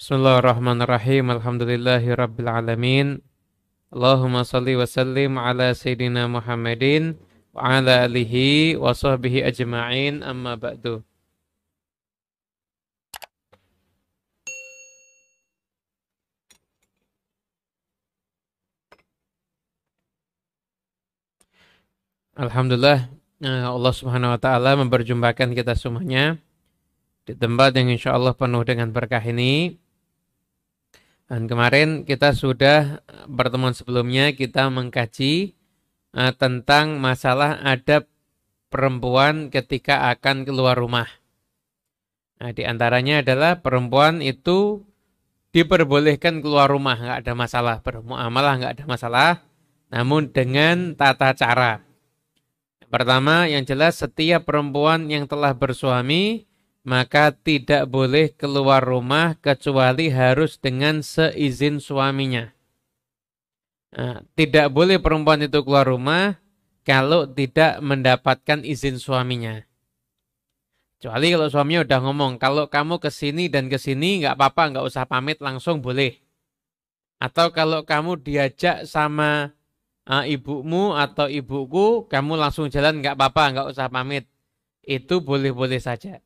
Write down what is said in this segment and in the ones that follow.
Bismillahirrahmanirrahim. Alhamdulillahi rabbil alamin. Allahumma salli wa sallim ala sayyidina Muhammadin wa ala alihi wa sahbihi ajma'in, amma ba'du. Alhamdulillah, Allah Subhanahu wa taala memperjumpakan kita semuanya di tempat yang insyaallah penuh dengan berkah ini. Dan kemarin kita sudah pertemuan sebelumnya kita mengkaji tentang masalah adab perempuan ketika akan keluar rumah. Nah, di antaranya adalah perempuan itu diperbolehkan keluar rumah, nggak ada masalah, bermuamalah nggak ada masalah, namun dengan tata cara. Pertama, yang jelas setiap perempuan yang telah bersuami maka tidak boleh keluar rumah kecuali harus dengan seizin suaminya. Nah, tidak boleh perempuan itu keluar rumah kalau tidak mendapatkan izin suaminya. Kecuali kalau suaminya udah ngomong, kalau kamu kesini dan kesini nggak apa-apa, nggak usah pamit, langsung boleh. Atau kalau kamu diajak sama ibumu atau ibuku, kamu langsung jalan nggak apa-apa, nggak usah pamit. Itu boleh-boleh saja.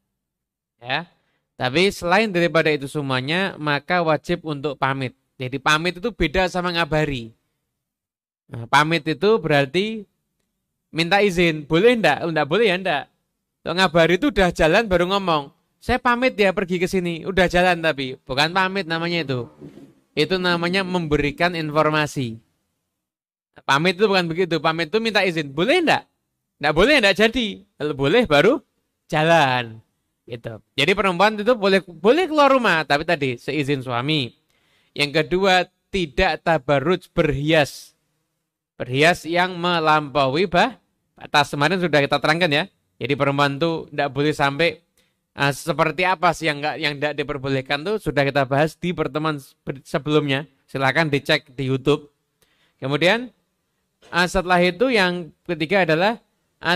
Ya. Tapi selain daripada itu semuanya, maka wajib untuk pamit. Jadi pamit itu beda sama ngabari. Nah, pamit itu berarti minta izin. Boleh enggak? Enggak boleh ya enggak. Kalau ngabari itu udah jalan baru ngomong, saya pamit ya pergi ke sini. Udah jalan tapi bukan pamit namanya itu. Itu namanya memberikan informasi. Pamit itu bukan begitu. Pamit itu minta izin. Boleh enggak? Enggak boleh enggak jadi. Kalau boleh baru jalan. Gitu. Jadi perempuan itu boleh keluar rumah, tapi tadi seizin suami. Yang kedua, tidak tabarruj berhias. Berhias yang melampaui batas. Kemarin sudah kita terangkan ya. Jadi perempuan itu tidak boleh sampai seperti apa sih yang tidak diperbolehkan tuh sudah kita bahas di pertemuan sebelumnya. Silakan dicek di YouTube. Kemudian setelah itu yang ketiga adalah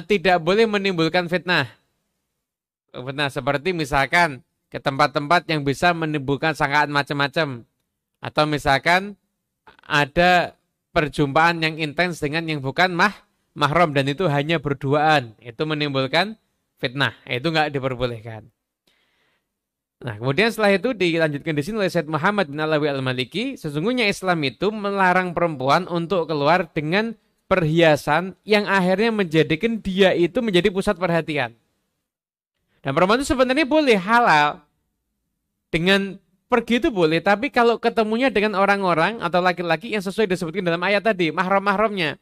tidak boleh menimbulkan fitnah. Fitnah seperti misalkan ke tempat-tempat yang bisa menimbulkan sangkaan macam-macam. Atau misalkan ada perjumpaan yang intens dengan yang bukan mahram dan itu hanya berduaan. Itu menimbulkan fitnah. Itu enggak diperbolehkan. Nah, kemudian setelah itu dilanjutkan di sini oleh Syed Muhammad bin Alawi Al-Maliki, sesungguhnya Islam itu melarang perempuan untuk keluar dengan perhiasan yang akhirnya menjadikan dia itu menjadi pusat perhatian. Dan perempuan itu sebenarnya boleh halal. Dengan pergi itu boleh, tapi kalau ketemunya dengan orang-orang atau laki-laki yang sesuai disebutkan dalam ayat tadi, mahram-mahramnya.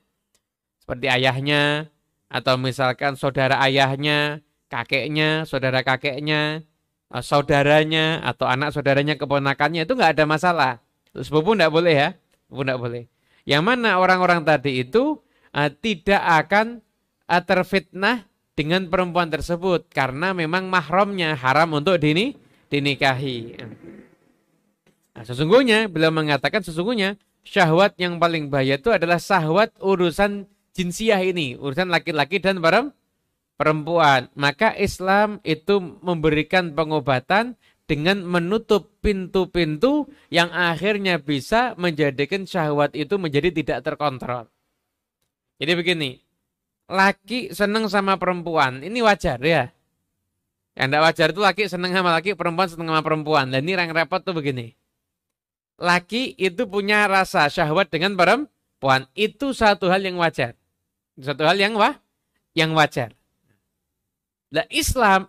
Seperti ayahnya, atau misalkan saudara ayahnya, kakeknya, saudara kakeknya, saudaranya, atau anak saudaranya, keponakannya, itu nggak ada masalah. Sepupu nggak boleh ya, sepupu nggak boleh. Yang mana orang-orang tadi itu tidak akan terfitnah dengan perempuan tersebut karena memang mahramnya haram untuk dinikahi. Nah, sesungguhnya beliau mengatakan sesungguhnya syahwat yang paling bahaya itu adalah syahwat urusan jinsiah ini, urusan laki-laki dan perempuan. Maka Islam itu memberikan pengobatan dengan menutup pintu-pintu yang akhirnya bisa menjadikan syahwat itu menjadi tidak terkontrol. Jadi begini, laki senang sama perempuan, ini wajar ya. Yang tidak wajar itu laki senang sama laki, perempuan senang sama perempuan. Dan ini yang repot tuh begini. Laki itu punya rasa syahwat dengan perempuan, itu satu hal yang wajar. Satu hal yang wajar. Nah, Islam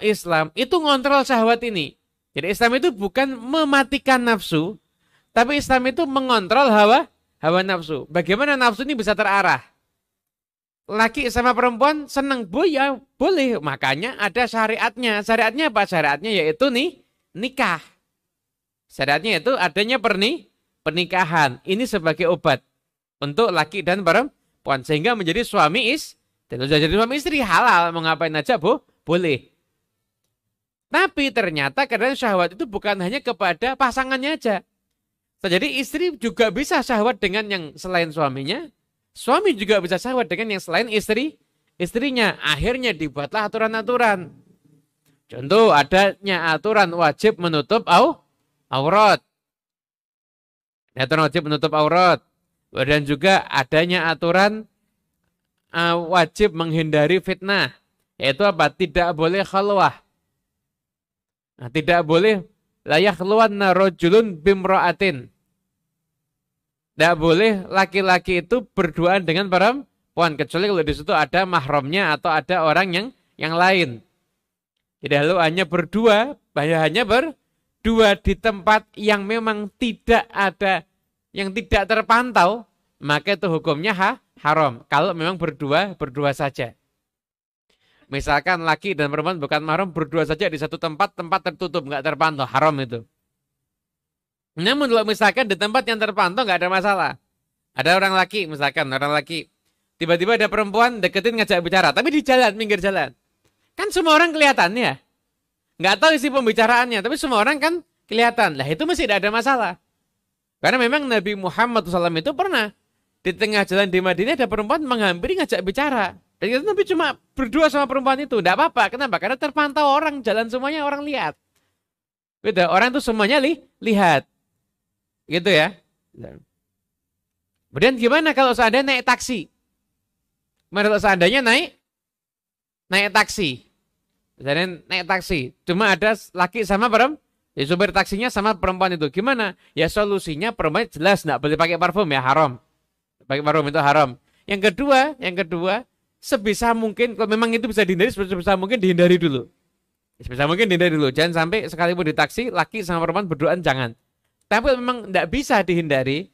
itu ngontrol syahwat ini. Jadi Islam itu bukan mematikan nafsu, tapi Islam itu mengontrol hawa nafsu. Bagaimana nafsu ini bisa terarah? Laki sama perempuan senang, ya boleh. Makanya ada syariatnya. Syariatnya apa? Syariatnya yaitu nikah. Syariatnya itu adanya pernikahan. Ini sebagai obat untuk laki dan perempuan. Sehingga menjadi suami jadi suami istri halal. Mau ngapain aja boleh. Tapi ternyata kadang syahwat itu bukan hanya kepada pasangannya aja. Jadi istri juga bisa syahwat dengan yang selain suaminya. Suami juga bisa syahwat dengan yang selain istrinya. Akhirnya dibuatlah aturan-aturan. Contoh adanya aturan wajib menutup aurat. aturan wajib menutup aurat. Dan juga adanya aturan wajib menghindari fitnah. Yaitu apa? Tidak boleh khalwah. Nah, tidak boleh la yakhluwanna rajulun bimra'atin. Tidak boleh laki-laki itu berduaan dengan perempuan kecuali kalau di situ ada mahramnya atau ada orang yang lain. Tidak lalu hanya berdua, hanya berdua di tempat yang memang tidak ada, yang tidak terpantau, maka itu hukumnya haram. Kalau memang berdua saja. Misalkan laki dan perempuan bukan mahram berdua saja di satu tempat tertutup, nggak terpantau, haram itu. Namun kalau misalkan di tempat yang terpantau nggak ada masalah. Ada orang laki, misalkan orang laki, tiba-tiba ada perempuan deketin ngajak bicara, tapi di jalan, pinggir jalan. Kan semua orang kelihatan ya. Nggak tahu isi pembicaraannya, tapi semua orang kan kelihatan. Lah itu masih tidak ada masalah. Karena memang Nabi Muhammad SAW itu pernah di tengah jalan di Madinah ada perempuan menghampiri ngajak bicara. Dan itu Nabi cuma berdua sama perempuan itu. Tidak apa-apa. Kenapa? Karena terpantau orang, jalan semuanya orang lihat. Beda, orang itu semuanya lihat. Gitu ya. Kemudian gimana kalau seandainya naik taksi? Kalau seandainya naik taksi. Misalnya naik taksi. Cuma ada laki sama perempuan. Ya, supir taksinya sama perempuan itu. Gimana? Ya solusinya perempuan jelas nggak boleh pakai parfum ya haram. Pakai parfum itu haram. Yang kedua, sebisa mungkin kalau memang itu bisa dihindari, sebisa mungkin dihindari dulu. Sebisa mungkin dihindari dulu. Jangan sampai sekalipun di taksi laki sama perempuan berduaan jangan. Tapi memang tidak bisa dihindari.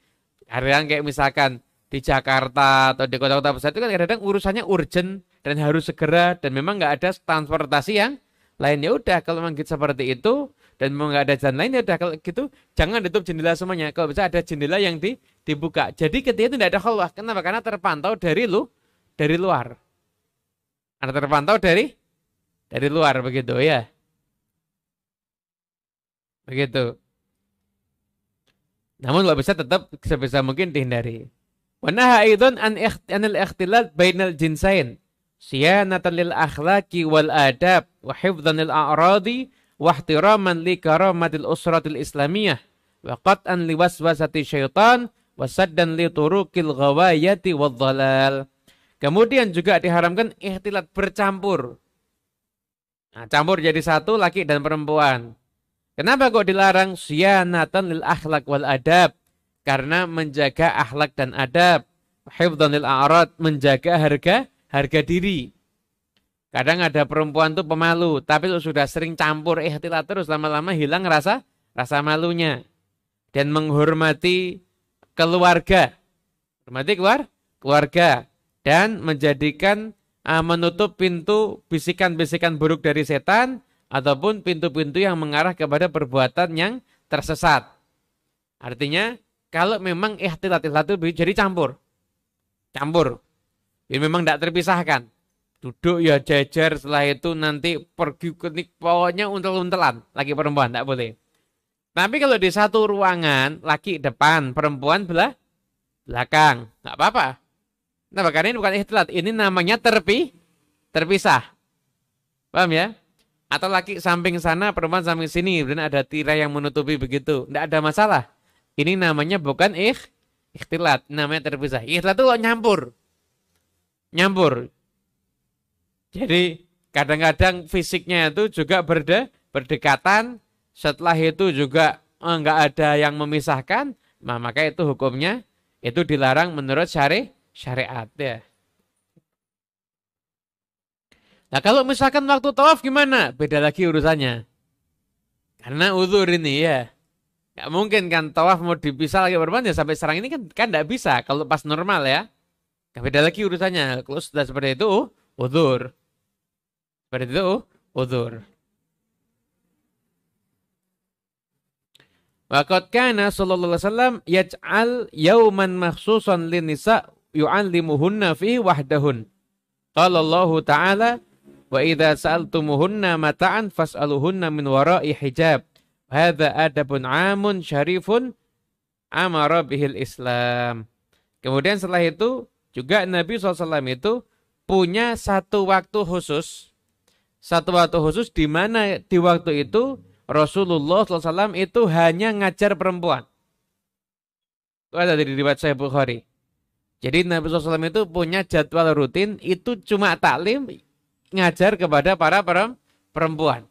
Kadang kayak misalkan di Jakarta atau di kota-kota besar itu kan kadang-kadang urusannya urgent dan harus segera dan memang nggak ada transportasi yang lain. Ya udah kalau memang gitu seperti itu dan memang nggak ada jalan lain ya udah kalau gitu jangan tutup jendela semuanya. Kalau bisa ada jendela yang dibuka. Jadi ketika itu tidak ada khalwah. Kenapa? Karena terpantau dari luar. Karena terpantau dari luar begitu ya. Begitu. Namun kalau bisa tetap sebisa mungkin dihindari. Wa naha aidan anil ikhtilat bainal jinsain siyanatan lil akhlaqi wal adab wa hifdzan lil a'radi wa ihtiraman li karamatil usratil islamiyah wa qat'an li waswasati syaitan wa saddan li turuqil ghawayati wad dhalal. Kemudian juga diharamkan ikhtilat bercampur. Nah, campur jadi satu laki dan perempuan. Kenapa kok dilarang? Siyanatan lil akhlak wal adab. Karena menjaga akhlak dan adab. Hifdzan lil a'rad, menjaga harga diri. Kadang ada perempuan tuh pemalu, tapi sudah sering campur ikhtilat terus lama-lama hilang rasa malunya. Dan menghormati keluarga. Hormati keluarga dan menjadikan menutup pintu bisikan-bisikan buruk dari setan ataupun pintu-pintu yang mengarah kepada perbuatan yang tersesat. Artinya, kalau memang ikhtilat itu jadi campur. Ini memang tidak terpisahkan. Duduk ya jajar, setelah itu nanti pergi ke pokoknya untel-untelan. Laki perempuan, tidak boleh. Tapi kalau di satu ruangan, laki depan, perempuan belakang. Tidak apa-apa. Nah, karena ini bukan ikhtilat. Ini namanya terpisah. Paham ya? Atau laki samping sana, perempuan samping sini, dan ada tirai yang menutupi begitu. Tidak ada masalah. Ini namanya bukan ikhtilat, namanya terpisah. Ikhtilat itu kok nyampur. Jadi kadang-kadang fisiknya itu juga berdekatan. Setelah itu juga enggak ada yang memisahkan, maka itu hukumnya itu dilarang menurut syariat ya. Nah kalau misalkan waktu tawaf gimana? Beda lagi urusannya. Karena uzur ini ya. Gak mungkin kan tawaf mau dipisah lagi perempuan ya sampai sekarang ini kan gak bisa. Kalau pas normal ya. Beda lagi urusannya. Kalau sudah seperti itu uzur. Seperti itu uzur. Wa qad kana sallallahu alaihi wasallam yaj'al yauman makhsusan lin nisa yu'allimuhunna fihi wahdahun. Qala Allah Ta'ala wa idza sa'altumuhunna mata'an fas'aluhunna min wara'i hijab. Hadza adabun 'amun syarifun amara bihil Islam. Kemudian setelah itu juga Nabi SAW itu punya satu waktu khusus. Satu waktu khusus di mana di waktu itu Rasulullah SAW itu hanya ngajar perempuan. Itu ada di riwayat Sahih Bukhari. Jadi Nabi SAW itu punya jadwal rutin, itu cuma taklim, ngajar kepada para perempuan.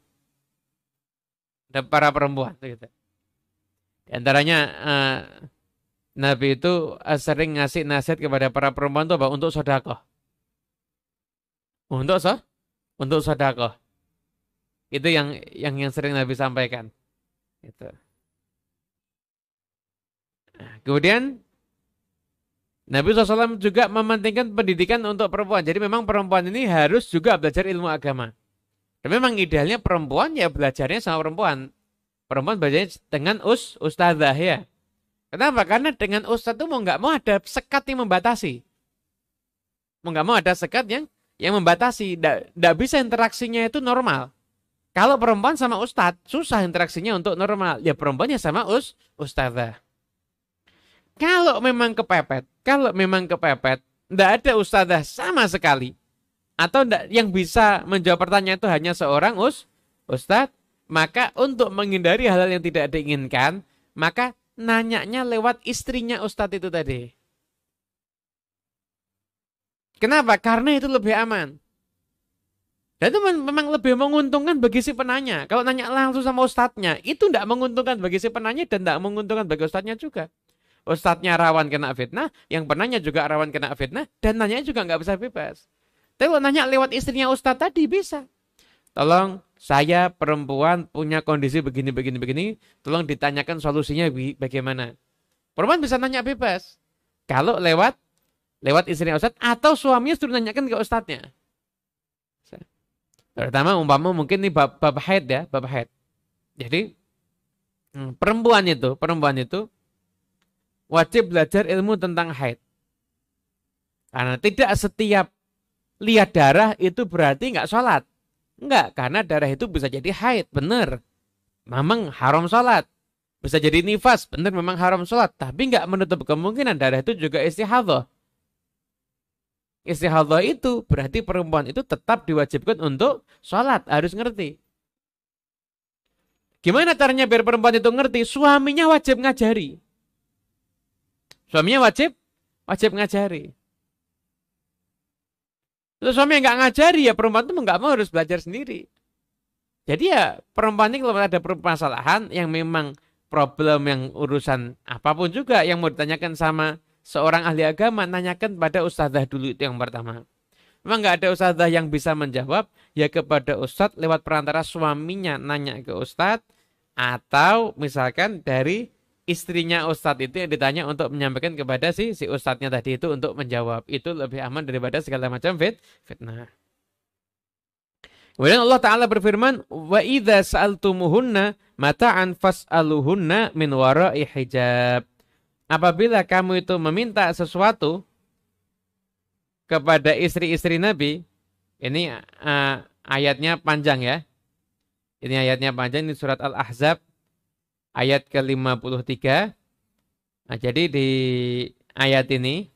Dan para perempuan. Gitu. Di antaranya Nabi itu sering ngasih nasihat kepada para perempuan itu apa? Untuk sedekah. Untuk sedekah. Itu yang sering Nabi sampaikan. Gitu. Kemudian Nabi SAW juga mementingkan pendidikan untuk perempuan. Jadi memang perempuan ini harus juga belajar ilmu agama. Dan memang idealnya perempuan ya belajarnya sama perempuan. Perempuan belajarnya dengan ustadzah ya. Kenapa? Karena dengan ustadz itu mau nggak mau ada sekat yang membatasi. Mau nggak mau ada sekat yang membatasi. Nggak bisa interaksinya itu normal. Kalau perempuan sama ustadz, susah interaksinya untuk normal. Ya perempuannya sama ustadzah. Kalau memang kepepet, tidak ada ustadzah sama sekali, atau yang bisa menjawab pertanyaan itu hanya seorang ustadz, maka untuk menghindari hal-hal yang tidak diinginkan, maka nanyanya lewat istrinya ustadz itu tadi. Kenapa? Karena itu lebih aman. Dan itu memang lebih menguntungkan bagi si penanya. Kalau nanya langsung sama ustadznya, itu tidak menguntungkan bagi si penanya dan tidak menguntungkan bagi ustadznya juga. Ustadznya rawan kena fitnah, yang penanya juga rawan kena fitnah, dan nanya juga nggak bisa bebas. Tapi kalau nanya lewat istrinya ustadz tadi bisa. Tolong, saya perempuan punya kondisi begini, tolong ditanyakan solusinya bagaimana. Perempuan bisa nanya bebas. Kalau lewat istrinya ustadz, atau suaminya suruh nanyakan ke ustadznya. Pertama, umpama mungkin ini bab haid ya, bab haid. Jadi, perempuan itu, wajib belajar ilmu tentang haid. Karena tidak setiap lihat darah itu berarti nggak sholat. Enggak, karena darah itu bisa jadi haid, benar. Memang haram sholat. Bisa jadi nifas, benar memang haram sholat. Tapi nggak menutup kemungkinan darah itu juga istihadhah. Istihadhah itu berarti perempuan itu tetap diwajibkan untuk sholat, harus ngerti. Gimana caranya biar perempuan itu ngerti? Suaminya wajib ngajari. Suaminya wajib ngajari. Terus suami yang nggak ngajari ya perempuan itu nggak mau harus belajar sendiri. Jadi ya perempuan ini kalau ada permasalahan yang memang problem yang urusan apapun juga yang mau ditanyakan sama seorang ahli agama, nanyakan pada ustadzah dulu, itu yang pertama. Memang nggak ada ustadzah yang bisa menjawab, ya kepada ustadz lewat perantara suaminya nanya ke ustadz, atau misalkan dari istrinya ustadz itu yang ditanya untuk menyampaikan kepada si ustadznya tadi itu untuk menjawab. Itu lebih aman daripada segala macam fitnah. Kemudian Allah Ta'ala berfirman, wa idza sa'altumuhunna mata'an fas'aluhunna min wara'i hijab. Apabila kamu itu meminta sesuatu kepada istri-istri Nabi, ini ayatnya panjang ya. Ini ayatnya panjang, ini surat Al-Ahzab ayat ke-53. Nah, jadi di ayat ini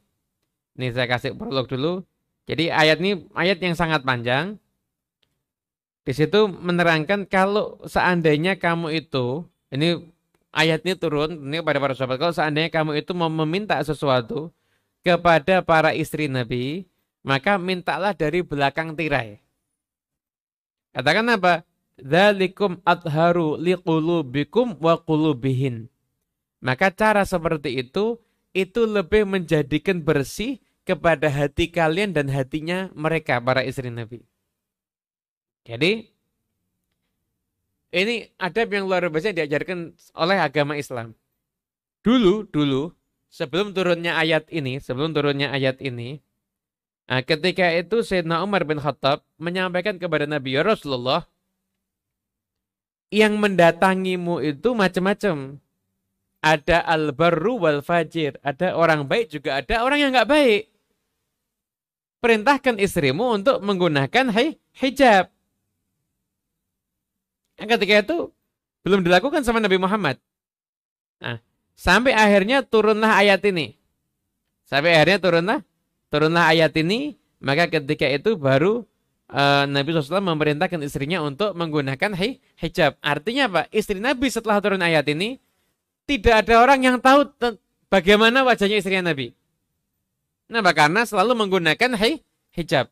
saya kasih prolog dulu. Jadi ayat ini ayat yang sangat panjang. Di situ menerangkan kalau seandainya kamu itu, ini ayat ini turun ini kepada para sahabat, kalau seandainya kamu itu mau meminta sesuatu kepada para istri Nabi, maka mintalah dari belakang tirai. Katakan apa? Dzalikum adharu liqulubikum wa qulubihin. Maka cara seperti itu lebih menjadikan bersih kepada hati kalian dan hatinya mereka, para istri Nabi. Jadi, ini adab yang luar biasa yang diajarkan oleh agama Islam. Dulu, sebelum turunnya ayat ini, ketika itu Sayyidina Umar bin Khattab menyampaikan kepada Nabi, ya Rasulullah, yang mendatangimu itu macam-macam. Ada al-barru wal fajir. Ada orang baik juga ada orang yang nggak baik. Perintahkan istrimu untuk menggunakan hijab. Yang ketika itu belum dilakukan sama Nabi Muhammad. Nah, sampai akhirnya turunlah ayat ini. Turunlah ayat ini. Maka ketika itu baru Nabi SAW memerintahkan istrinya untuk menggunakan hijab. Artinya apa? Istri Nabi setelah turun ayat ini, tidak ada orang yang tahu Bagaimana wajahnya istrinya Nabi? Kenapa? Karena selalu menggunakan hijab.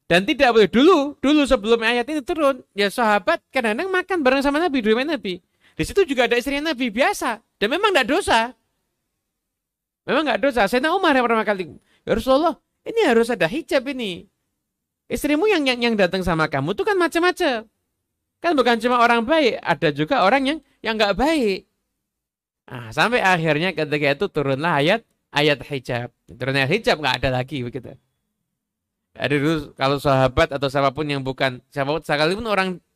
Dan tidak boleh dulu sebelum ayat ini turun, ya sahabat kadang-kadang makan bareng sama Nabi, di rumah Nabi. Di situ juga ada istrinya Nabi biasa, dan memang tidak dosa. Memang nggak dosa. Sayyidina Umar yang pertama kali, ya Rasulullah, ini harus ada hijab ini. Istrimu yang datang sama kamu itu kan macam-macam. Kan bukan cuma orang baik, ada juga orang yang nggak baik. Nah, sampai akhirnya ketika itu turunlah ayat hijab. Turunnya hijab nggak ada lagi begitu. Ada dulu kalau sahabat atau siapapun yang bukan siapapun sekalipun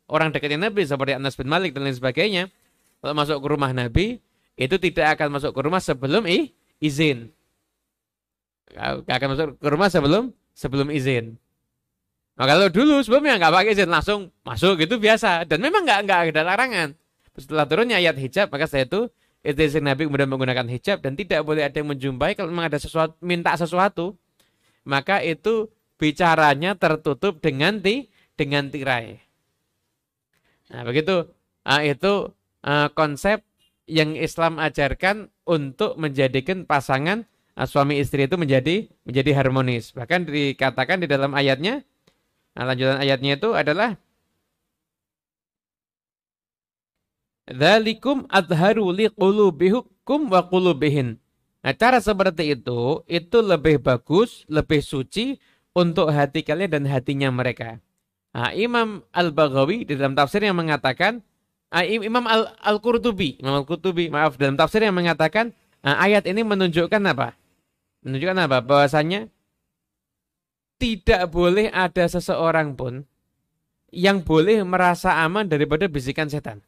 orang dekatnya Nabi seperti Anas bin Malik dan lain sebagainya, kalau masuk ke rumah Nabi itu tidak akan masuk ke rumah sebelum izin. Gak akan masuk ke rumah sebelum izin. Nah, kalau dulu sebelumnya nggak pakai izin langsung masuk gitu biasa dan memang nggak ada larangan. Setelah turunnya ayat hijab maka setelah itu istri Nabi kemudian menggunakan hijab dan tidak boleh ada yang menjumpai kalau memang ada sesuatu minta sesuatu maka itu bicaranya tertutup dengan tirai. Nah, begitu. Itu konsep yang Islam ajarkan untuk menjadikan pasangan suami istri itu menjadi harmonis. Bahkan dikatakan di dalam ayatnya, lanjutan ayatnya itu adalah dzalikum adharu liqulubikum wa qulubihin. Nah, cara seperti itu lebih bagus, lebih suci untuk hati kalian dan hatinya mereka. Nah, Imam Al-Baghawi di dalam tafsir yang mengatakan, Imam Al-Qurtubi, maaf, dalam tafsir yang mengatakan, ayat ini menunjukkan apa? Menunjukkan apa? Bahwasanya tidak boleh ada seseorang pun yang boleh merasa aman daripada bisikan setan.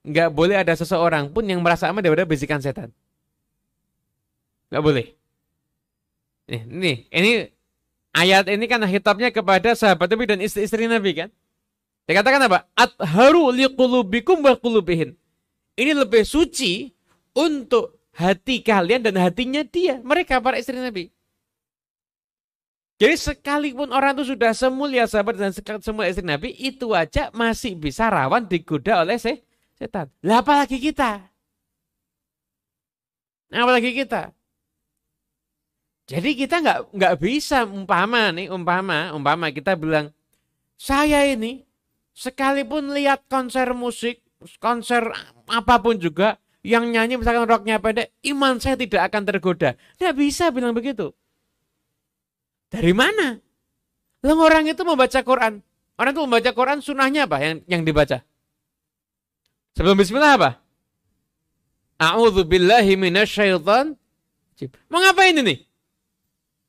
Enggak boleh ada seseorang pun yang merasa aman daripada bisikan setan. Enggak boleh. Ini ayat ini kan hitapnya kepada sahabat Nabi dan istri-istri Nabi kan. Dikatakan apa? Atharu liqulubikum wa qulubihin. Ini lebih suci untuk hati kalian dan hatinya dia, mereka para istri Nabi. Jadi sekalipun orang itu sudah semulia sahabat dan semulia istri Nabi, itu aja masih bisa rawan digoda oleh setan. Lah apalagi kita? Apalagi kita? Jadi kita nggak bisa umpama kita bilang saya ini sekalipun lihat konser musik, konser apapun juga yang nyanyi misalkan rocknya pendek, iman saya tidak akan tergoda. Nggak bisa bilang begitu. Dari mana? Lah orang itu membaca Quran. Orang itu membaca Quran sunnahnya apa yang dibaca? Sebelum bismillah apa? A'udzubillahi minasyaitonir rajim. Mau ngapain ini?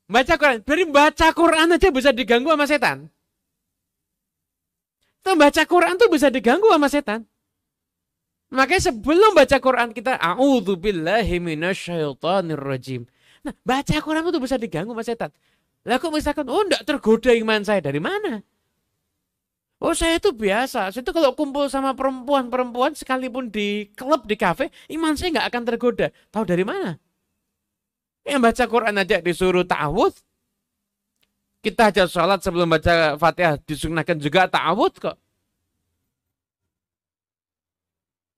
Baca Quran. Dari baca Quran aja bisa diganggu sama setan. Tuh baca Quran tuh bisa diganggu sama setan. Makanya sebelum baca Quran kita a'udzubillahi minasyaitonir rajim. Nah, baca Quran itu bisa diganggu sama setan. Lah kok misalkan enggak tergoda iman saya dari mana? Oh, saya itu biasa. Saya itu kalau kumpul sama perempuan sekalipun di klub, di kafe, iman saya enggak akan tergoda. Tahu dari mana? Yang baca Quran aja disuruh ta'awudz. Kita aja sholat sebelum baca Fatihah disunahkan juga ta'awudz kok.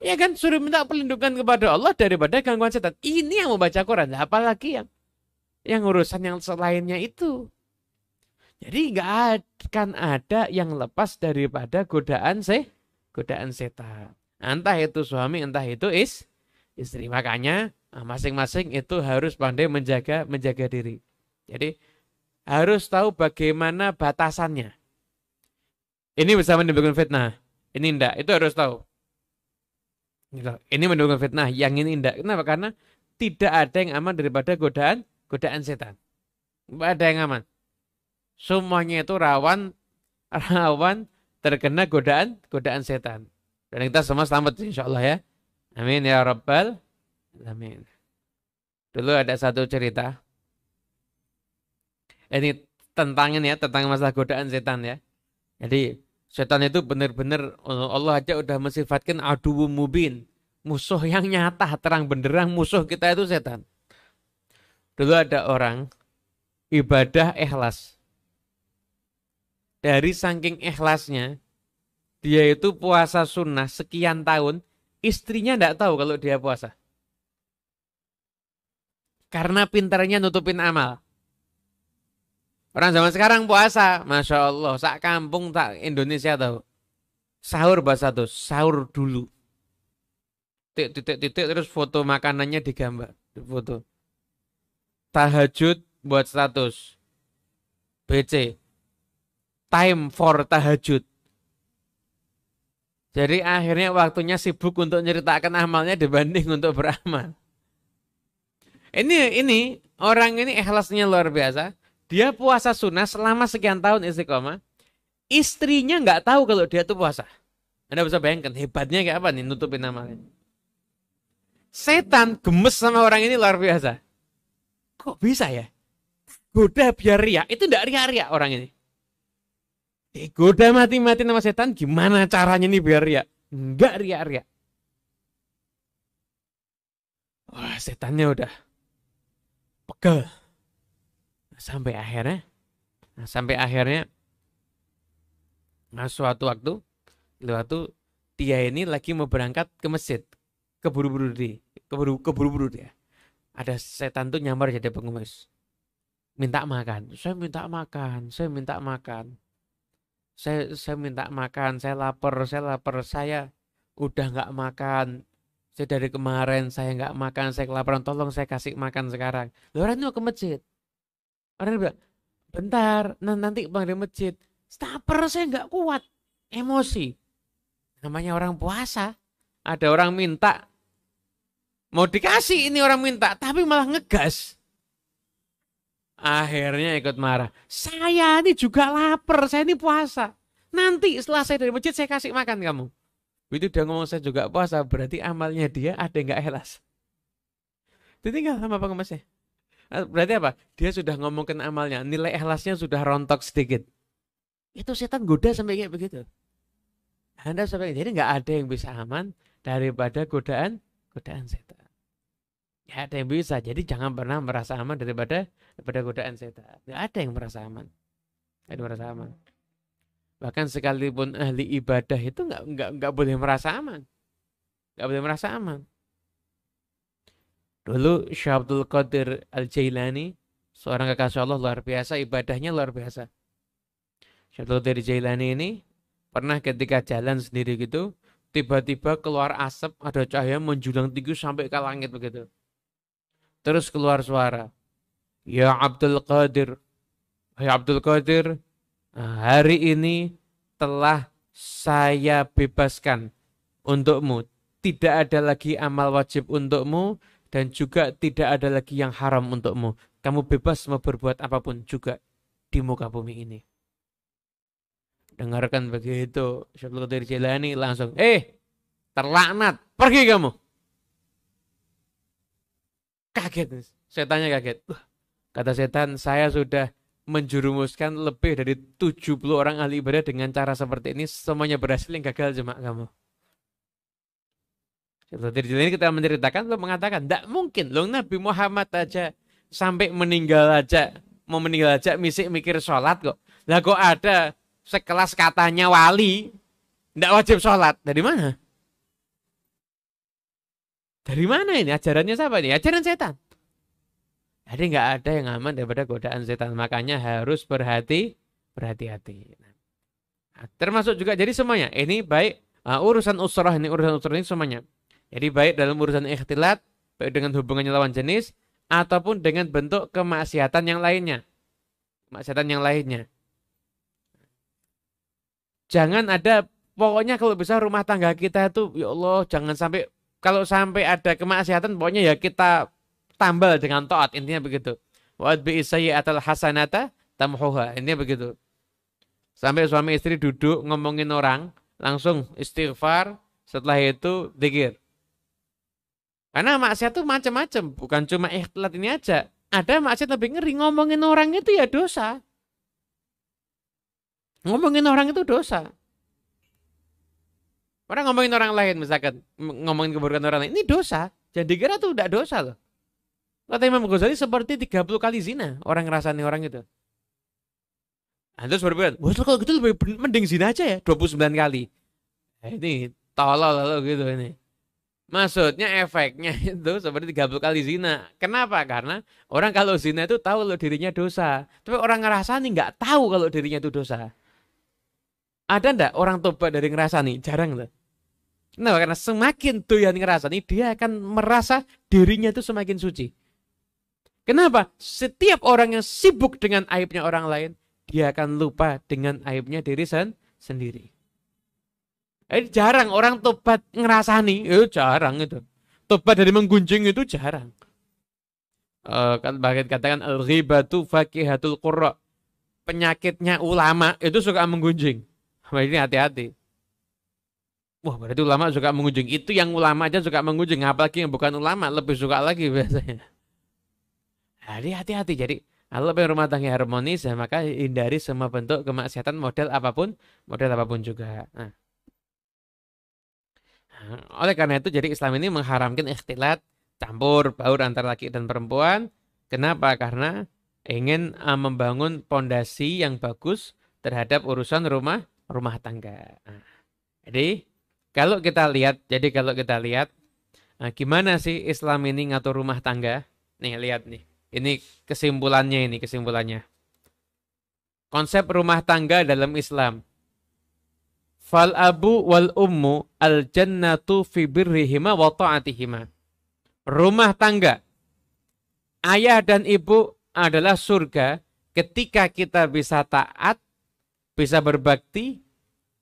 Ya kan, suruh minta perlindungan kepada Allah daripada gangguan setan. Ini yang membaca Quran, apalagi yang urusan yang selainnya itu. Jadi nggak akan ada yang lepas daripada godaan setan. Entah itu suami, entah itu istri. Makanya masing-masing itu harus pandai menjaga diri. Jadi harus tahu bagaimana batasannya. Ini bisa menimbulkan fitnah. Ini enggak, itu harus tahu. Ini menimbulkan fitnah, yang ini enggak. Kenapa? Karena tidak ada yang aman daripada godaan setan. Tidak ada yang aman. Semuanya itu rawan terkena godaan setan. Dan kita semua selamat insyaallah ya. Amin ya rabbal alamin. Dulu ada satu cerita. Ini tentang masalah godaan setan ya. Jadi setan itu benar-benar Allah aja udah mensifatkan aduwwum mubin. Musuh yang nyata, terang benderang musuh kita itu setan. Dulu ada orang ibadah ikhlas. Dari saking ikhlasnya, dia itu puasa sunnah sekian tahun, istrinya tidak tahu kalau dia puasa. Karena pintarnya nutupin amal. Orang zaman sekarang puasa, Masya Allah, sak kampung, tak Indonesia tahu. Sahur bahasa tuh, sahur dulu. Titik-titik terus foto makanannya digambar, foto. Tahajud buat status. BC. Time for tahajud. Jadi akhirnya waktunya sibuk untuk nyeritakan amalnya dibanding untuk beramal. Ini orang ini ikhlasnya luar biasa. Dia puasa sunnah selama sekian tahun istiqomah. Istrinya nggak tahu kalau dia tuh puasa. Anda bisa bayangkan hebatnya kayak apa nih nutupin amalnya. Setan gemes sama orang ini luar biasa. Kok bisa ya? Goda biar riak. Itu enggak riak-riak orang ini. Goda mati-mati sama setan. Gimana caranya nih biar riak? Enggak riak-riak. Wah, setannya udah pegel. Sampai akhirnya suatu waktu dia ini lagi mau berangkat ke masjid. Keburu-buru dia. Ada setan tuh nyamar jadi pengemis. Minta makan. Saya minta makan. Saya minta makan. Saya lapar. Saya udah nggak makan. Saya dari kemarin saya nggak makan. Saya kelaparan. Tolong saya kasih makan sekarang. Lalu orang itu mau ke masjid. Orang bilang, bentar. Nanti bang di masjid. Lapar saya nggak kuat. Emosi. Namanya orang puasa. Ada orang minta. Mau dikasih ini orang minta. Tapi malah ngegas. Akhirnya ikut marah. Saya ini juga lapar. Saya ini puasa. Nanti setelah saya dari masjid saya kasih makan kamu. Itu dia ngomong saya juga puasa. Berarti amalnya dia ada yang gak ikhlas. Ditinggal sama pengemisnya. Berarti apa? Dia sudah ngomongin amalnya. Nilai ikhlasnya sudah rontok sedikit. Itu setan goda sampai kayak begitu. Anda sampai jadi nggak ada yang bisa aman daripada godaan setan. Ya ada yang bisa. Jadi jangan pernah merasa aman daripada godaan setan. Nggak ada yang merasa aman. Bahkan sekalipun ahli ibadah itu nggak boleh merasa aman. Nggak boleh merasa aman. Dulu Syekh Abdul Qadir Al-Jailani, seorang kekasih Allah luar biasa, ibadahnya luar biasa. Syekh Abdul Qadir Al-Jailani ini pernah ketika jalan sendiri gitu, tiba-tiba keluar asap, ada cahaya menjulang tinggi sampai ke langit begitu. Terus keluar suara, Ya Abdul Qadir, hai Abdul Qadir, hari ini telah saya bebaskan untukmu. Tidak ada lagi amal wajib untukmu dan juga tidak ada lagi yang haram untukmu. Kamu bebas mau berbuat apapun juga di muka bumi ini. Dengarkan begitu, Syekh Abdul Qadir Jailani langsung, terlaknat, pergi kamu. Kaget, setannya kaget. Kata setan, saya sudah menjurumuskan lebih dari 70 orang ahli ibadah dengan cara seperti ini, semuanya berhasil, yang gagal cuma kamu. Syekh Abdul Qadir Jailani kita menceritakan, lo mengatakan, tidak mungkin, lo Nabi Muhammad aja sampai mau meninggal aja mikir sholat kok. Lah kok ada sekelas katanya wali, tidak wajib sholat. Dari mana? Dari mana ini? Ajarannya siapa ini? Ajaran setan. Jadi nggak ada yang aman daripada godaan setan. Makanya harus berhati-hati. Nah, termasuk juga, jadi semuanya. Ini baik urusan usrah ini semuanya. Jadi baik dalam urusan ikhtilat, baik dengan hubungannya lawan jenis, ataupun dengan bentuk kemaksiatan yang lainnya. Jangan ada, pokoknya kalau bisa rumah tangga kita itu, ya Allah, jangan sampai, kalau sampai ada kemaksiatan, pokoknya ya kita tambal dengan taat, intinya begitu. Wa'adbi isayyi'atal hasanata tamhuha, intinya begitu. Sampai suami istri duduk ngomongin orang, langsung istighfar, setelah itu dzikir. Karena maksiat itu macam-macam, bukan cuma ikhtilat ini aja. Ada maksiat lebih ngeri, ngomongin orang itu ya dosa. Ngomongin orang itu dosa. Orang ngomongin orang lain, misalkan ngomongin keburukan orang lain, ini dosa. Jadi kira tuh udah dosa loh. Kata Imam Ghazali seperti 30 kali zina orang ngerasani orang itu. Nah, terus berbuat, wah kalau gitu lebih mending zina aja ya, 29 kali. Ini tolol gitu ini. Maksudnya efeknya itu seperti 30 kali zina. Kenapa? Karena orang kalau zina itu tahu kalau dirinya dosa. Tapi orang ngerasani nggak tahu kalau dirinya itu dosa. Ada ndak orang tobat dari ngerasani? Jarang tuh. Kenapa? Karena semakin doyan ngerasani, dia akan merasa dirinya itu semakin suci. Kenapa? Setiap orang yang sibuk dengan aibnya orang lain, dia akan lupa dengan aibnya diri sendiri. Jarang orang tobat ngerasani, jarang itu. Tobat dari menggunjing itu jarang. Kan bahkan katakan al-ghibatu faqihatul qurra. Penyakitnya ulama itu suka menggunjing. Ini hati-hati. Wah, berarti ulama suka menggunjing. Itu yang ulama aja suka menggunjing, apalagi yang bukan ulama lebih suka lagi biasanya. Jadi hati-hati. Jadi kalau pengen rumah tangga harmonis, ya, maka hindari semua bentuk kemaksiatan model apapun juga. Nah, oleh karena itu jadi Islam ini mengharamkan ikhtilat, campur baur antara laki dan perempuan. Kenapa? Karena ingin membangun pondasi yang bagus terhadap urusan rumah tangga. Nah, jadi kalau kita lihat, gimana sih Islam ini ngatur rumah tangga? Nih lihat nih, ini kesimpulannya. Konsep rumah tangga dalam Islam. Fal abu wal ummu al jannatu fi birrihima wa ta'atihima. Rumah tangga, ayah dan ibu adalah surga ketika kita bisa taat, bisa berbakti,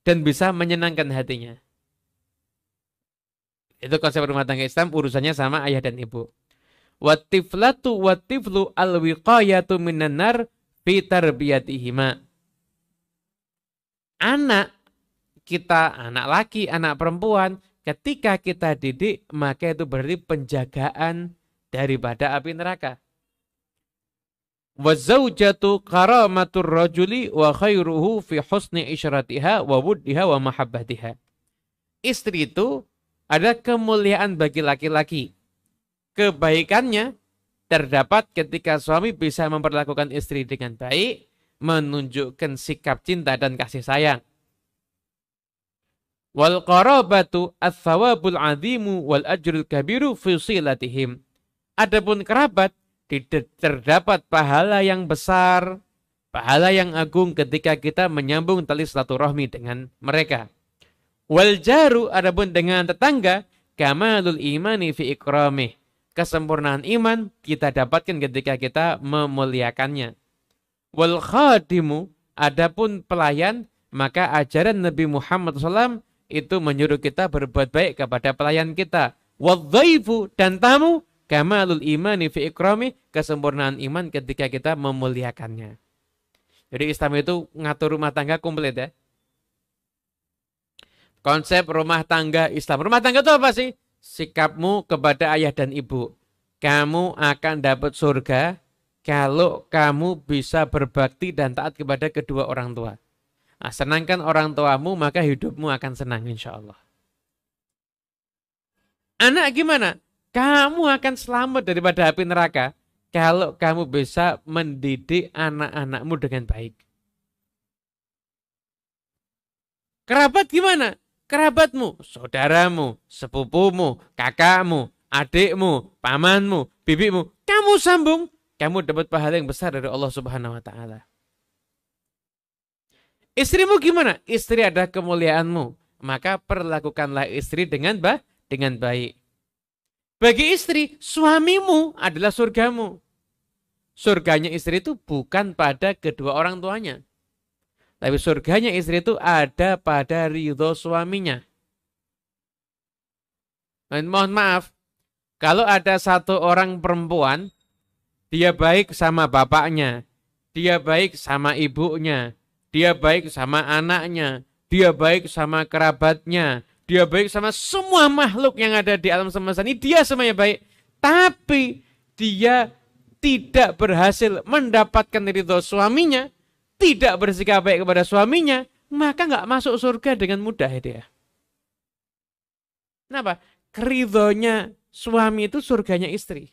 dan bisa menyenangkan hatinya. Itu konsep rumah tangga Islam, urusannya sama ayah dan ibu. Watiflu al-wiqayatu minan nar fi tarbiyatihima. Anak kita, anak laki, anak perempuan, ketika kita didik, maka itu berarti penjagaan daripada api neraka. Wa zaujatu karamatur rajuli wa khairuhu fi husni isyratiha wa wuddiha wa mahabbatiha. Istri itu ada kemuliaan bagi laki-laki. Kebaikannya terdapat ketika suami bisa memperlakukan istri dengan baik, menunjukkan sikap cinta dan kasih sayang. Wal qarabatu ats-tsawabul 'azimu wal ajrul kabiru fi silatihim. Adapun kerabat terdapat pahala yang besar, pahala yang agung ketika kita menyambung tali silaturahmi dengan mereka. Wal jaru, adapun dengan tetangga, kamalul imani fi ikramih. Kesempurnaan iman kita dapatkan ketika kita memuliakannya. Wal khadimu, adapun pelayan, maka ajaran Nabi Muhammad SAW itu menyuruh kita berbuat baik kepada pelayan kita. Wadhaifu, dan tamu, kamalul imani fi ikrami, kesempurnaan iman ketika kita memuliakannya. Jadi Islam itu ngatur rumah tangga komplit ya. Konsep rumah tangga Islam. Rumah tangga itu apa sih? Sikapmu kepada ayah dan ibu. Kamu akan dapat surga kalau kamu bisa berbakti dan taat kepada kedua orang tua. Nah, senangkan orang tuamu, maka hidupmu akan senang insya Allah. Anak gimana? Kamu akan selamat daripada api neraka kalau kamu bisa mendidik anak-anakmu dengan baik. Kerabat gimana? Kerabatmu, saudaramu, sepupumu, kakakmu, adikmu, pamanmu, bibimu, kamu sambung, kamu dapat pahala yang besar dari Allah Subhanahu wa taala. Istrimu gimana? Istri adalah kemuliaanmu. Maka perlakukanlah istri dengan baik. Bagi istri, suamimu adalah surgamu. Surganya istri itu bukan pada kedua orang tuanya. Tapi surganya istri itu ada pada ridho suaminya. Dan mohon maaf, kalau ada satu orang perempuan, dia baik sama bapaknya, dia baik sama ibunya, dia baik sama anaknya, dia baik sama kerabatnya, dia baik sama semua makhluk yang ada di alam semesta ini, dia semuanya baik. Tapi dia tidak berhasil mendapatkan ridho suaminya, tidak bersikap baik kepada suaminya, maka nggak masuk surga dengan mudah ya dia. Kenapa? Ridhonya suami itu surganya istri.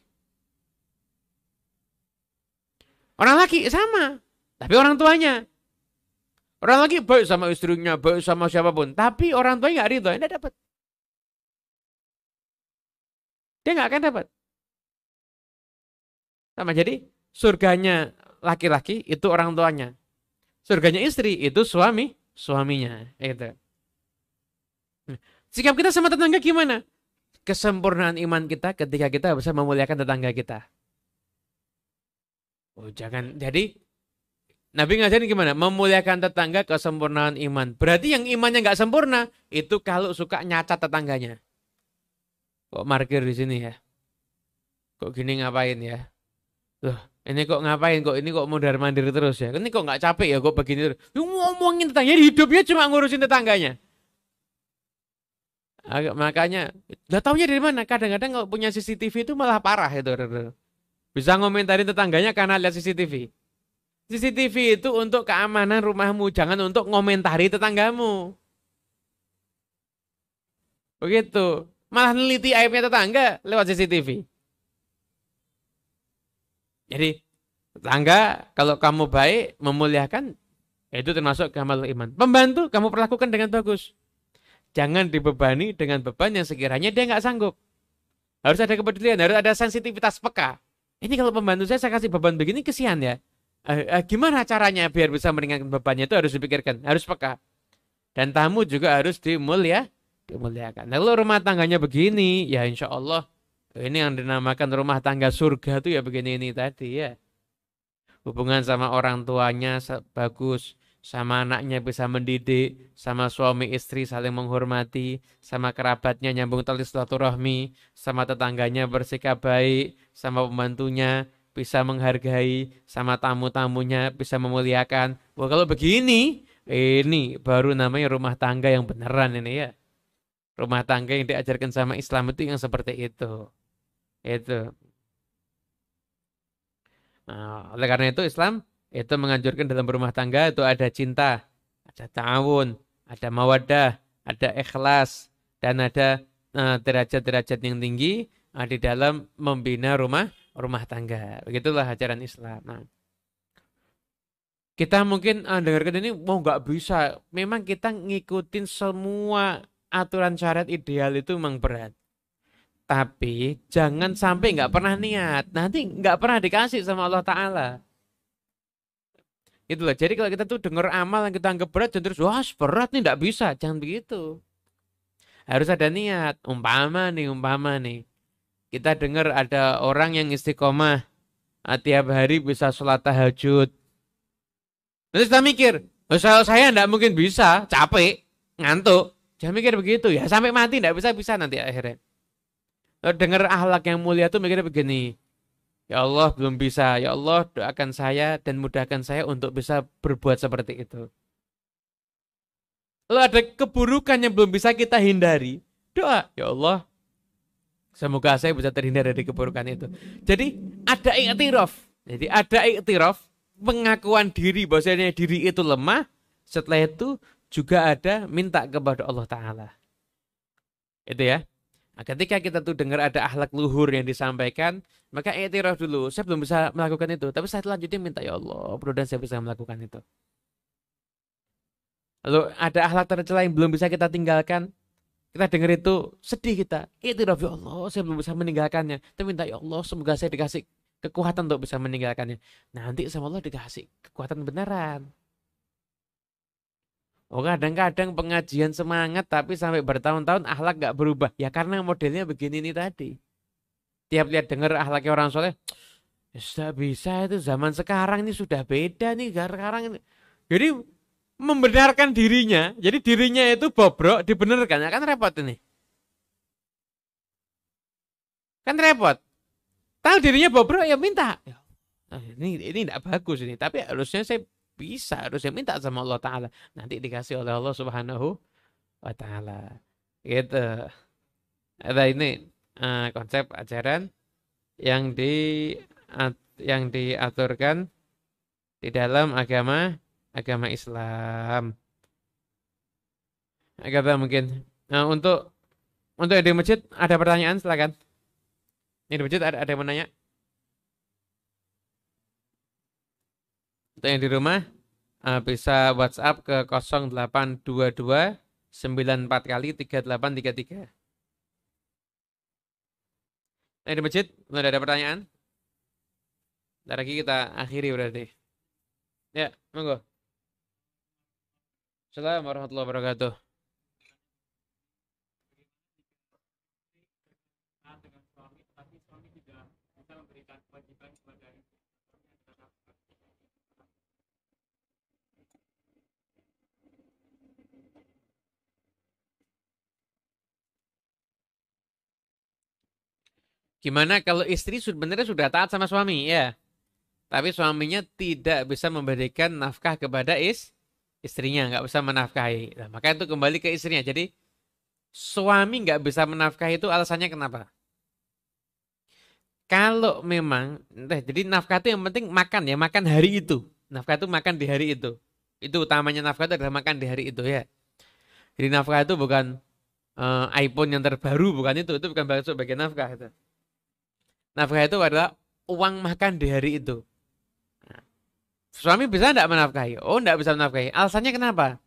Orang laki sama, tapi orang tuanya. Orang lagi baik sama istrinya, baik sama siapapun. Tapi orang tuanya nggak ridho, tidak dapat. Dia nggak akan dapat. Sama, jadi surganya laki-laki itu orang tuanya. Surganya istri itu suaminya. Itu. Sikap kita sama tetangga gimana? Kesempurnaan iman kita ketika kita bisa memuliakan tetangga kita. Oh, jangan. Jadi Nabi ngajarin gimana? Memuliakan tetangga, kesempurnaan iman. Berarti yang imannya nggak sempurna itu kalau suka nyacat tetangganya. Kok parkir di sini ya? Kok gini ngapain ya? Loh, ini kok ngapain? Kok ini kok mondar mandir terus ya? Ini kok nggak capek ya? Kok begini terus? Ngomongin tetangganya, hidupnya cuma ngurusin tetangganya. Makanya, nggak taunya dari mana? Kadang-kadang kalau punya CCTV itu malah parah itu. Bisa ngomentarin tetangganya karena lihat CCTV. CCTV itu untuk keamanan rumahmu, jangan untuk ngomentari tetanggamu. Begitu. Malah neliti aibnya tetangga lewat CCTV. Jadi, tetangga kalau kamu baik, memuliakan, itu termasuk kamal iman. Pembantu kamu perlakukan dengan bagus. Jangan dibebani dengan beban yang sekiranya dia nggak sanggup. Harus ada kepedulian, harus ada sensitivitas peka. Ini kalau pembantu saya kasih beban begini, kesian ya. Gimana caranya biar bisa meringankan bebannya, itu harus dipikirkan, harus peka. Dan tamu juga harus dimuliakan. Nah, kalau rumah tangganya begini, ya insya Allah ini yang dinamakan rumah tangga surga itu ya begini ini tadi ya. Hubungan sama orang tuanya bagus, sama anaknya bisa mendidik, sama suami istri saling menghormati, sama kerabatnya nyambung tali silaturahmi, sama tetangganya bersikap baik, sama pembantunya bisa menghargai, sama tamu-tamunya bisa memuliakan. Wah, kalau begini, ini baru namanya rumah tangga yang beneran ini ya. Rumah tangga yang diajarkan sama Islam itu yang seperti itu. Itu. Nah, oleh karena itu Islam itu menganjurkan dalam berumah tangga itu ada cinta, ada ta'awun, ada mawaddah, ada ikhlas, dan ada derajat-derajat yang tinggi di dalam membina rumah tangga. Begitulah ajaran Islam. Nah, kita mungkin dengarkan ini mau nggak bisa. Memang kita ngikutin semua aturan syariat ideal itu memang berat. Tapi jangan sampai nggak pernah niat. Nanti nggak pernah dikasih sama Allah Ta'ala. Itulah. Jadi kalau kita tuh dengar amal yang kita anggap berat, dan terus, wah berat nih nggak bisa. Jangan begitu. Harus ada niat. Umpama nih. Kita dengar ada orang yang istiqomah. Tiap hari bisa sholat tahajud. Terus kita mikir, saya nggak mungkin bisa. Capek. Ngantuk. Jangan mikir begitu ya. Sampai mati nggak bisa nanti akhirnya. Dengar akhlak yang mulia tuh mikirnya begini. Ya Allah belum bisa. Ya Allah doakan saya dan mudahkan saya untuk bisa berbuat seperti itu. Lalu ada keburukan yang belum bisa kita hindari. Doa. Ya Allah semoga saya bisa terhindar dari keburukan itu. Jadi ada iktiraf. Jadi ada iktiraf. Pengakuan diri bahwasanya diri itu lemah. Setelah itu juga ada minta kepada Allah Ta'ala. Itu ya. Nah, ketika kita tuh dengar ada akhlak luhur yang disampaikan, maka iktiraf dulu. Saya belum bisa melakukan itu, tapi saya selanjutnya minta ya Allah, mudah-mudahan saya bisa melakukan itu. Lalu ada akhlak tercela yang belum bisa kita tinggalkan, kita dengar itu sedih kita. Iktiraf ya Allah, saya belum bisa meninggalkannya. Tapi minta ya Allah, semoga saya dikasih kekuatan untuk bisa meninggalkannya. Nanti sama Allah dikasih kekuatan beneran. Oh, kadang-kadang pengajian semangat tapi sampai bertahun-tahun akhlak gak berubah. Ya karena modelnya begini nih tadi. Tiap lihat dengar akhlaknya orang soleh, sudah bisa itu zaman sekarang ini sudah beda nih sekarang ini. Jadi membenarkan dirinya, jadi dirinya itu bobrok dibenarkan, ya kan repot ini. Kan repot. Tahu dirinya bobrok ya minta. Ini tidak bagus ini, tapi harusnya saya harusnya minta sama Allah Ta'ala. Nanti dikasih oleh Allah Subhanahu wa Ta'ala. Gitu. Ada ini konsep ajaran yang diaturkan di dalam agama Islam. Agak mungkin. Nah, untuk yang di masjid ada pertanyaan, silakan. Ini di masjid ada yang menanya? Untuk yang di rumah bisa WhatsApp ke 0822 94 kali 3833. Di masjid, nggak ada pertanyaan? Ntar lagi kita akhiri berarti. Ya, monggo. Assalamualaikum warahmatullahi wabarakatuh. Gimana kalau istri sebenarnya sudah taat sama suami, ya? Tapi suaminya tidak bisa memberikan nafkah kepada istrinya, nggak bisa menafkahi. Nah, maka itu kembali ke istrinya. Jadi suami nggak bisa menafkahi itu alasannya kenapa? Kalau memang, jadi nafkah itu yang penting makan ya, makan hari itu. Nafkah itu makan di hari itu. Itu utamanya nafkah itu adalah makan di hari itu ya. Jadi nafkah itu bukan iPhone yang terbaru, bukan itu bukan masuk bagian nafkah itu. Nafkah itu adalah uang makan di hari itu. Nah, suami bisa tidak menafkahi? Oh, tidak bisa menafkahi. Alasannya kenapa?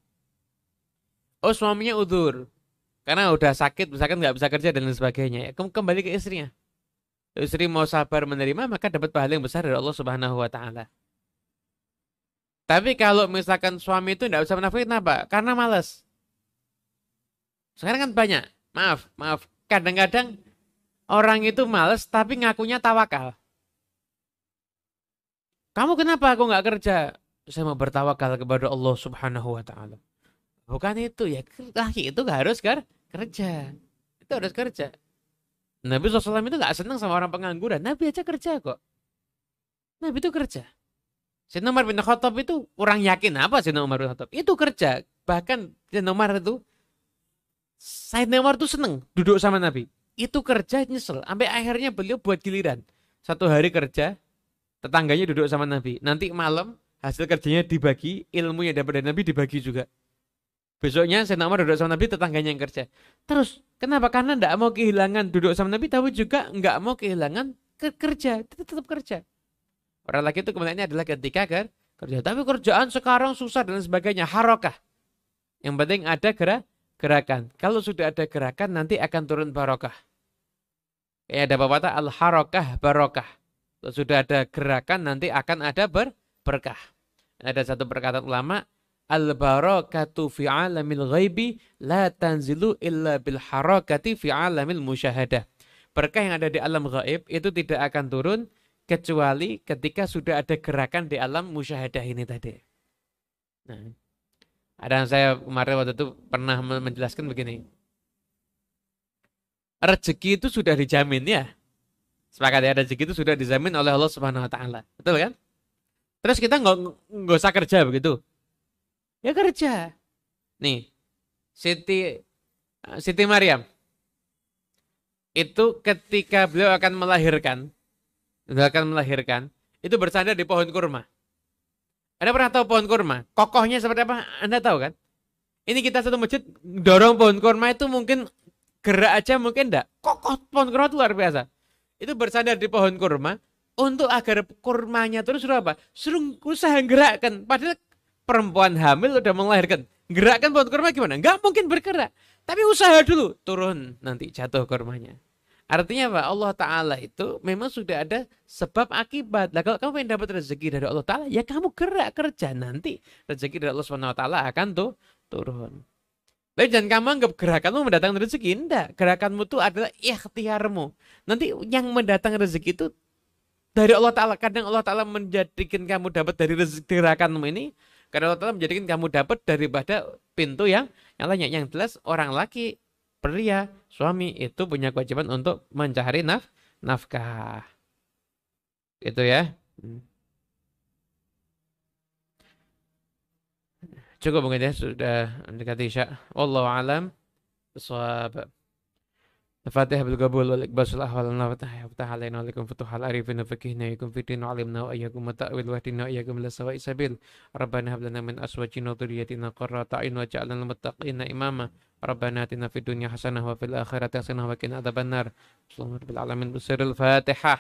Oh, suaminya udzur. Karena udah sakit, misalkan nggak bisa kerja dan lain sebagainya. Ya, kembali ke istrinya. Istri mau sabar menerima, maka dapat pahala yang besar dari Allah Subhanahu wa taala. Tapi kalau misalkan suami itu tidak bisa menafkahi, kenapa? Karena malas. Sekarang kan banyak. Maaf. Kadang-kadang orang itu malas tapi ngakunya tawakal. Kamu kenapa aku nggak kerja? Saya mau bertawakal kepada Allah Subhanahu wa taala. Bukan itu ya, laki itu nggak harus kerja. Itu harus kerja. Nabi SAW itu nggak senang sama orang pengangguran. Nabi aja kerja kok. Nabi itu kerja. Sayyidina Umar bin Khattab itu kurang yakin apa Sayyidina Umar bin Khattab? Itu kerja. Bahkan Sayyidina Umar itu seneng duduk sama Nabi. Itu kerja nyesel. Sampai akhirnya beliau buat giliran. Satu hari kerja, tetangganya duduk sama Nabi. Nanti malam hasil kerjanya dibagi, ilmu yang dapat dari Nabi dibagi juga. Besoknya Sayyidina Umar duduk sama Nabi, tetangganya yang kerja. Terus, kenapa? Karena tidak mau kehilangan duduk sama Nabi, tapi juga nggak mau kehilangan kerja. Tetap kerja. Orang laki itu kemudiannya adalah ketika kerja. Tapi kerjaan sekarang susah dan sebagainya. Harokah. Yang penting ada gerakan. Kalau sudah ada gerakan, nanti akan turun barokah. Kayak ada pepatah, al-harokah barokah. Kalau sudah ada gerakan, nanti akan ada berkah. Ada satu perkataan ulama, al-barakatu fi alamil ghaibi la tanzilu illa bil harakati fi alamil musyahadah. Berkah yang ada di alam gaib itu tidak akan turun kecuali ketika sudah ada gerakan di alam musyahadah ini tadi. Nah, ada yang saya kemarin waktu itu pernah menjelaskan begini. Rezeki itu sudah dijamin ya. Sepakat ya, rezeki itu sudah dijamin oleh Allah Subhanahu wa taala. Betul kan? Terus kita nggak usah kerja begitu. Ya kerja. Nih, Siti Maryam itu ketika beliau akan melahirkan, itu bersandar di pohon kurma. Anda pernah tahu pohon kurma? Kokohnya seperti apa? Anda tahu kan? Ini kita satu masjid dorong pohon kurma itu mungkin gerak aja mungkin enggak. Kokoh pohon kurma itu luar biasa. Itu bersandar di pohon kurma untuk agar kurmanya terus suruh apa? Suruh usaha gerakkan. Padahal perempuan hamil udah melahirkan. Gerakkan pohon kurma gimana? Enggak mungkin bergerak. Tapi usaha dulu. Turun nanti jatuh kurmanya. Artinya apa? Allah Ta'ala itu memang sudah ada sebab akibat. Nah, kalau kamu ingin dapat rezeki dari Allah Ta'ala, ya kamu gerak kerja. Nanti rezeki dari Allah Subhanahu Wa Ta'ala akan turun. Tapi jangan kamu anggap gerakanmu mendatangkan rezeki. Tidak. Gerakanmu itu adalah ikhtiarmu. Nanti yang mendatangkan rezeki itu dari Allah Ta'ala. Kadang Allah Ta'ala menjadikan kamu dapat dari rezeki gerakanmu ini. Karena Allah Ta'ala menjadikan kamu dapat daripada pintu yang lainnya. Yang jelas orang laki, pria, suami itu punya kewajiban untuk mencari nafkah. Itu ya. Cukup mungkin ya, sudah mendekati Isya. Wallahu alam. Shawab. الفاتحة بالقبول والإقبال والأحوال والنفتح يفتح علينا ولكم فتوح العارفين وفقهنا يكون في الدين وعلمنا وإياكم التأويل واهدنا وإياكم إلى سواء السبيل ربنا هب لنا من أزواجنا وذريتنا قرة أعين واجعلنا للمتقين إماما ربنا آتنا في الدنيا حسنة وفي الآخرة حسنة وقنا عذاب النار. اللهم رب العالمين بسر الفاتحة.